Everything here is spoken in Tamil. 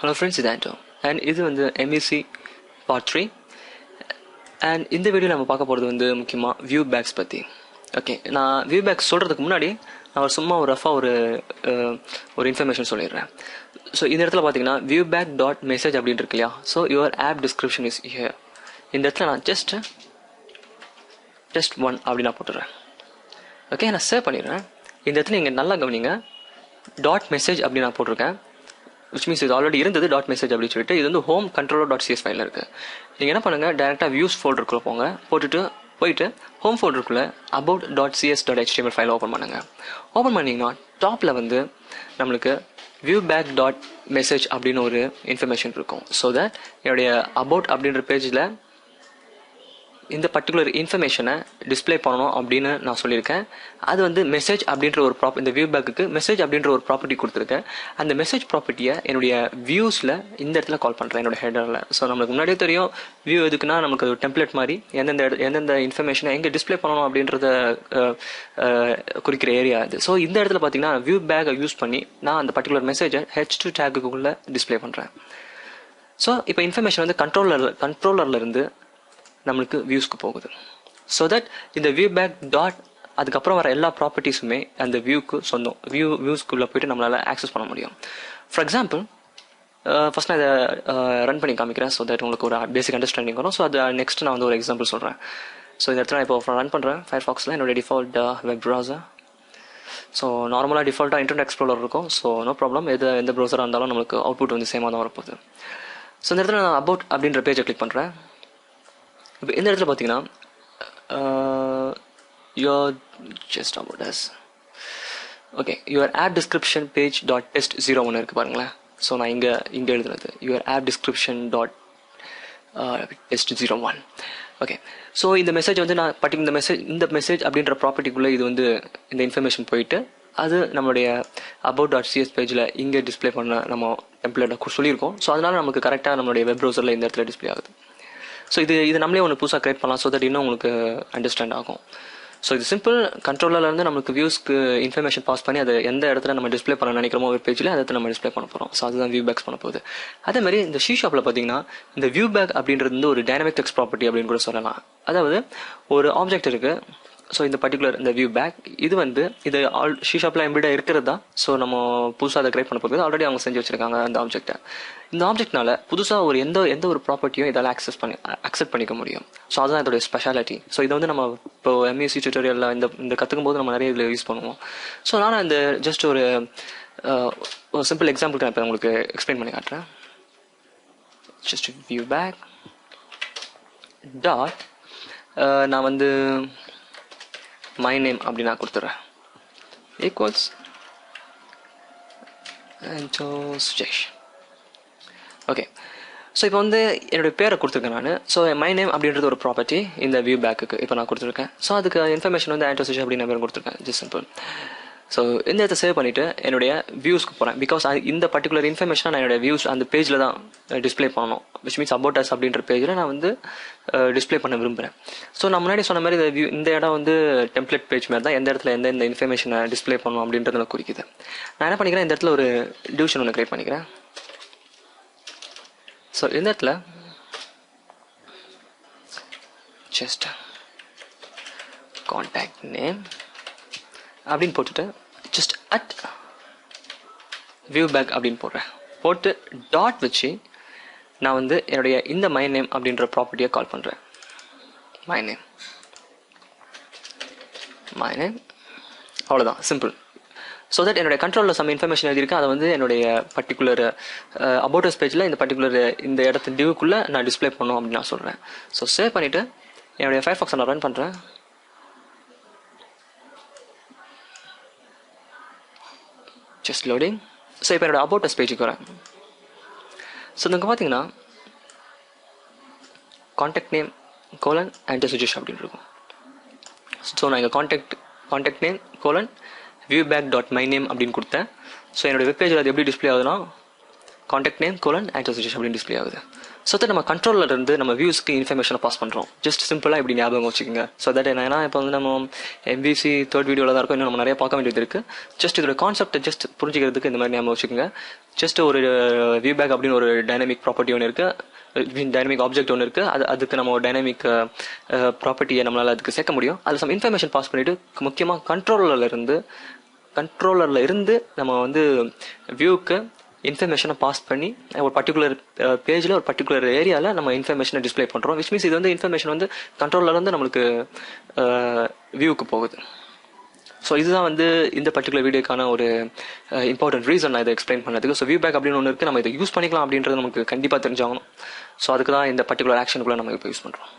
Hello friends, இது ஆண்டோ அண்ட் இது வந்து MEC Part 3 அண்ட் இந்த வீடியோவில் நம்ம பார்க்க போகிறது வந்து முக்கியமாக வியூ பேக்ஸ் பற்றி. ஓகே, நான் வியூ பேக்ஸ் சொல்கிறதுக்கு முன்னாடி நான் சும்மா ஒரு ரஃபாக ஒரு இன்ஃபர்மேஷன் சொல்லிடுறேன். ஸோ இந்த இடத்துல பார்த்தீங்கன்னா வியூ பேக் டாட் மெசேஜ் அப்படின்னு இருக்கு இல்லையா. So your app description is here. இந்த இடத்துல நான் ஜஸ்ட் 1 அப்படி நான் போட்டுறேன். ஓகே, நான் சேவ் பண்ணிடுறேன். இந்த இடத்துல நீங்கள் நல்லா கவனிங்க, டாட் மெசேஜ் அப்படி நான் போட்டிருக்கேன். விச் மீன்ஸ் இது ஆல்ரெடி இருந்தது டாட் மெசேஜ் அப்படின்னு சொல்லிட்டு. இது வந்து ஹோம் கண்ட்ரோலர் டாட் சிஎஸ் ஃபைலில் இருக்குது. நீங்கள் என்ன பண்ணுங்கள், டேரெக்டாக வியூஸ் ஃபோல்டருக்குள்ளே போயிட்டு ஹோம் ஃபோல்டருக்குள்ளே about dot CS dot HTML ஃபைலை ஓப்பன் பண்ணுங்கள். ஓப்பன் பண்ணிங்கன்னா டாப்பில் வந்து நம்மளுக்கு வியூ பேக் டாட் மெசேஜ் அப்படின்னு ஒரு இன்ஃபர்மேஷன் இருக்கும். ஸோ தட் என்னுடைய அபவுட் அப்படின்ற பேஜில் இந்த பர்டிகுலர் இன்ஃபர்மேஷனை டிஸ்பிளே பண்ணணும் அப்படின்னு நான் சொல்லியிருக்கேன். அது வந்து மெசேஜ் அப்படின்ற ஒரு இந்த வியூ பேக்குக்கு மெசேஜ் அப்படின்ற ஒரு ப்ராப்பர்ட்டி கொடுத்துருக்கேன். அந்த மெசேஜ் ப்ராப்பர்ட்டியை என்னுடைய வியூஸில் இந்த இடத்துல கால் பண்ணுறேன், என்னோட ஹெடரில். ஸோ நம்மளுக்கு முன்னாடியே தெரியும் வியூ எதுக்குன்னா நமக்கு ஒரு டெம்ப்ளேட் மாதிரி எந்தெந்த இன்ஃபர்மேஷனை எங்கே டிஸ்பிளே பண்ணணும் அப்படின்றத குறிக்கிற ஏரியா அது. ஸோ இந்த இடத்துல பார்த்தீங்கன்னா வியூ பேக்கை யூஸ் பண்ணி நான் அந்த பர்டிகுலர் மெசேஜை H2 டேக்குக்குள்ளே டிஸ்பிளே பண்ணுறேன். ஸோ இப்போ இன்ஃபர்மேஷன் வந்து கண்ட்ரோலர்லேருந்து நம்மளுக்கு வியூஸ்க்கு போகுது. ஸோ தட் இந்த வியூ பேக் டாட் அதுக்கப்புறம் வர எல்லா ப்ராப்பர்ட்டிஸுமே அந்த வியூக்கு சொந்தம். வியூஸ்க்குள்ளே போயிட்டு நம்மளால் ஆக்சஸ் பண்ண முடியும். ஃபார் எக்ஸாம்பிள் ஃபர்ஸ்ட் நான் இதை ரன் பண்ணி காமிக்கிறேன். ஸோ தட் உங்களுக்கு ஒரு பேசிக் அண்டர்ஸ்டாண்டிங் வரும். ஸோ அது நெக்ஸ்ட் நான் வந்து ஒரு எக்ஸாம்பிள் சொல்கிறேன். ஸோ இந்த இடத்துல நான் இப்போ ரன் பண்ணுறேன் ஃபயர்ஃபாக்ஸில் என்னோட டிஃபால்ட் வெப் ப்ரௌசர். ஸோ நார்மலாக டிஃபால்ட்டாக இன்டர்நெட் எக்ஸ்ப்ளோரர் இருக்கும். ஸோ நோ ப்ராப்ளம், எந்த ப்ரௌசராக இருந்தாலும் நம்மளுக்கு அவுட்புட் வந்து சேமாக தான் வரப்போகுது. ஸோ இந்த இடத்துல நான் அபவுட் அப்படின்ற பேஜை கிளிக் பண்ணுறேன். இப்போ இந்த இடத்துல பார்த்தீங்கன்னா your app description page dot test 01 இருக்குது பாருங்களேன். ஸோ நான் இங்கே எழுதுனது your app description dot test 01. Okay, so இந்த மெசேஜ் வந்து நான் இந்த மெசேஜ் அப்படின்ற ப்ராப்பர்ட்டிக்குள்ளே இது வந்து இந்த இன்ஃபர்மேஷன் போயிட்டு அது நம்மளுடைய அபவுட் டாட் சிஎஸ் பேஜில் இங்கே டிஸ்பிளே பண்ண நம்ம டெம்ப்ளேட்டை சொல்லியிருக்கோம். ஸோ அதனால் நமக்கு கரெக்டாக நம்மளுடைய வெப் ப்ரௌசரில் இந்த இடத்துல டிஸ்பிளே ஆகுது. ஸோ இது நம்மளே ஒன்று புதுசாக க்ரியேட் பண்ணலாம். ஸோ தட் இன்னும் உங்களுக்கு அண்டர்ஸ்டாண்ட் ஆகும். ஸோ இது சிம்பிள். கண்ட்ரோலர்லேருந்து நமக்கு வியூஸ்க்கு இன்ஃபர்மேஷன் பாஸ் பண்ணி அதை எந்த இடத்துல நம்ம டிஸ்பிளே பண்ண நினைக்கிறோமோ ஒரு பேஜில் அதை நம்ம டிஸ்பிளே பண்ண போகிறோம். ஸோ அதுதான் வியூ பேக்ஸ் பண்ண போகுது. அதே மாதிரி இந்த ஷீஷாப்பில் பார்த்தீங்கன்னா இந்த வியூ பேக் அப்படின்றது வந்து ஒரு டைனமிக் டெக்ஸ்ட் ப்ராப்பர்ட்டி அப்படின்னு கூட சொல்லலாம். அதாவது ஒரு ஆப்ஜெக்ட் இருக்குது. ஸோ இந்த பர்டிகுலர் இந்த வியூ பேக் இது ஷீஷாப்பில் எம்பிடாக இருக்கிறது தான். ஸோ நம்ம புதுசாக அதை கிரியேட் பண்ண போகிறது ஆல்ரெடி அவங்க செஞ்சு வச்சிருக்காங்க அந்த ஆப்ஜெக்டை. இந்த ஆப்ஜெக்ட்னால புதுசாக எந்த ஒரு ப்ராப்பர்ட்டியும் இதால் அக்செப்ட் பண்ணிக்க முடியும். ஸோ அதுதான் இதோட ஸ்பெஷாலிட்டி. ஸோ இதை வந்து நம்ம இப்போ MEC டியூட்டோரியலில் இந்த கற்றுக்கும் போது நம்ம நிறைய இதில் யூஸ் பண்ணுவோம். ஸோ நான் இந்த ஜஸ்ட் ஒரு சிம்பிள் எக்ஸாம்பிளுக்கு நான் இப்போ உங்களுக்கு எக்ஸ்பிளைன் பண்ணி காட்டுறேன். ஜஸ்ட் வியூ பேக் டாட் நான் வந்து மை நேம் அப்படி நான் கொடுத்துட்றேன் ஈக்குவல்ஸ் சுஜேஷ். ஓகே, ஸோ இப்போ வந்து என்னுடைய பேரை கொடுத்துருக்கேன் நான். ஸோ மை நேம் அப்படின்றது ஒரு ப்ராப்பர்ட்டி இந்த வியூ பேக்குக்கு இப்போ நான் கொடுத்துருக்கேன். ஸோ அதுக்கு இன்ஃபர்மேஷன் வந்து ஆண்டோ சுஜேஷ் அப்படின்னு பேர் கொடுத்துருக்கேன். Just simple. ஸோ இந்த இடத்த சேவ் பண்ணிவிட்டு என்னுடைய வியூஸ்க்கு போகிறேன். பிகாஸ் இந்த பர்டிகுலர் இன்ஃபர்மேஷனை நான் என்னுடைய வியூஸ் அந்த பேஜில் தான் டிஸ்பிளே பண்ணணும். விச் மீன்ஸ் அபவுட் அஸ் அப்படின்ற பேஜில் நான் வந்து டிஸ்பிளே பண்ண விரும்புகிறேன். ஸோ நான் முன்னாடி சொன்ன மாதிரி இந்த இடம் வந்து டெம்ப்ளேட் பேஜ் மாதிரி தான். எந்த இடத்துல எந்த இன்ஃபர்மேஷனை டிஸ்பிளே பண்ணணும் அப்படின்றத குறிக்குது. நான் என்ன பண்ணிக்கிறேன், இந்த இடத்துல ஒரு டிவிஷன் ஒன்று கிரியேட் பண்ணிக்கிறேன். ஸோ இந்த இடத்துல ஜஸ்ட் கான்டாக்ட் நேம் அப்படின்னு போட்டுட்டு ஜஸ்ட் அட் வியூ பேக் அப்படின்னு போட்டு டாட் வச்சு நான் வந்து என்னுடைய இந்த மை நேம் அப்படின்ற ப்ராப்பர்ட்டியை கால் பண்ணுறேன். மை நேம் அவ்வளோதான், சிம்பிள். ஸோ தட் என்னுடைய கண்ட்ரோலில் சம் இன்ஃபர்மேஷன் எழுதியிருக்கேன். அதை வந்து என்னுடைய பர்டிகுலர் அபவுட் பேஜில் இந்த இடத்து டியூக்குள்ளே நான் டிஸ்பிளே பண்ணணும் அப்படின்னு நான் சொல்கிறேன். ஸோ சேவ் பண்ணிவிட்டு என்னுடைய ஃபயர்ஃபாக்ஸை நான் ரன் பண்ணுறேன். Just loading. ஸோ இப்போ என்னோட அபவுட் பேஜுக்கு வரேன். ஸோ இங்கே பார்த்தீங்கன்னா contact name colon Anto Sujesh அப்படின்னு இருக்கும். ஸோ நான் இங்கே contact name colon view back dot my name அப்படின்னு கொடுத்தேன். ஸோ என்னோடய வெப்பேஜில் அது எப்படி டிஸ்பிளே ஆகுதுன்னா காண்டாக்ட் நேம் ஆட் அசோசியேஷன் அப்படின்னு டிஸ்பிளே ஆகுது. ஸோ தட் நம்ம கண்ட்ரோலில் இருந்து நம்ம வியூஸ்க்கு இன்ஃபர்மேஷனை பாஸ் பண்ணுறோம். ஜஸ்ட் சிம்பிளாக இப்படி ஞாபகம் வச்சுக்கோங்க. ஸோ தட் ஏன்னா இப்போ வந்து நம்ம MVC தேர்ட் வீடியோவில் தான் இருக்கும், இன்னும் நம்ம நிறைய பார்க்க வேண்டியது இருக்குது. ஜஸ்ட் இதோட கான்செப்டை ஜஸ்ட் புரிஞ்சுக்கிறதுக்கு இந்த மாதிரி ஞாபகம் வச்சுக்கோங்க. ஜஸ்ட் ஒரு வியூ பேக் அப்படின்னு ஒரு டைனமிக் ப்ராப்பர்ட்டி ஒன்று இருக்குது, டைனமிக் ஆப்ஜெக்ட் ஒன்று இருக்குது. அதுக்கு நம்ம ஒரு டைனமிக் ப்ராப்பர்ட்டியை நம்மளால் அதுக்கு சேர்க்க முடியும். அதில் சம் இன்ஃபர்மேஷன் பாஸ் பண்ணிவிட்டு முக்கியமாக கண்ட்ரோலரில் இருந்து நம்ம வந்து வியூக்கு இன்ஃபர்மேஷனை பாஸ் பண்ணி ஒரு பர்டிகுலர் பேஜில் ஒரு பர்டிகுலர் ஏரியாவில் நம்ம இன்ஃபர்மேஷனை டிஸ்பிளே பண்ணுறோம். விச் மீன்ஸ் இது வந்து இன்ஃபர்மேஷன் வந்து கண்ட்ரோலர்லேருந்து நம்மளுக்கு வியூக்கு போகுது. ஸோ இதுதான் வந்து இந்த பர்டிகுலர் வீடியோக்கான ஒரு இம்பார்ட்டன்ட் ரீசன் நான் இதை எக்ஸ்பிளைன் பண்ணதுக்கு. ஸோ வியூ பேக் அப்படின்னு ஒன்று இருக்குது, நம்ம இதை யூஸ் பண்ணிக்கலாம் அப்படின்றது நமக்கு கண்டிப்பாக தெரிஞ்சாகணும். ஸோ அதுக்கு தான் இந்த பர்டிகுலர் ஆக்ஷனுக்குள்ளே நம்ம இப்போ யூஸ் பண்ணுறோம்.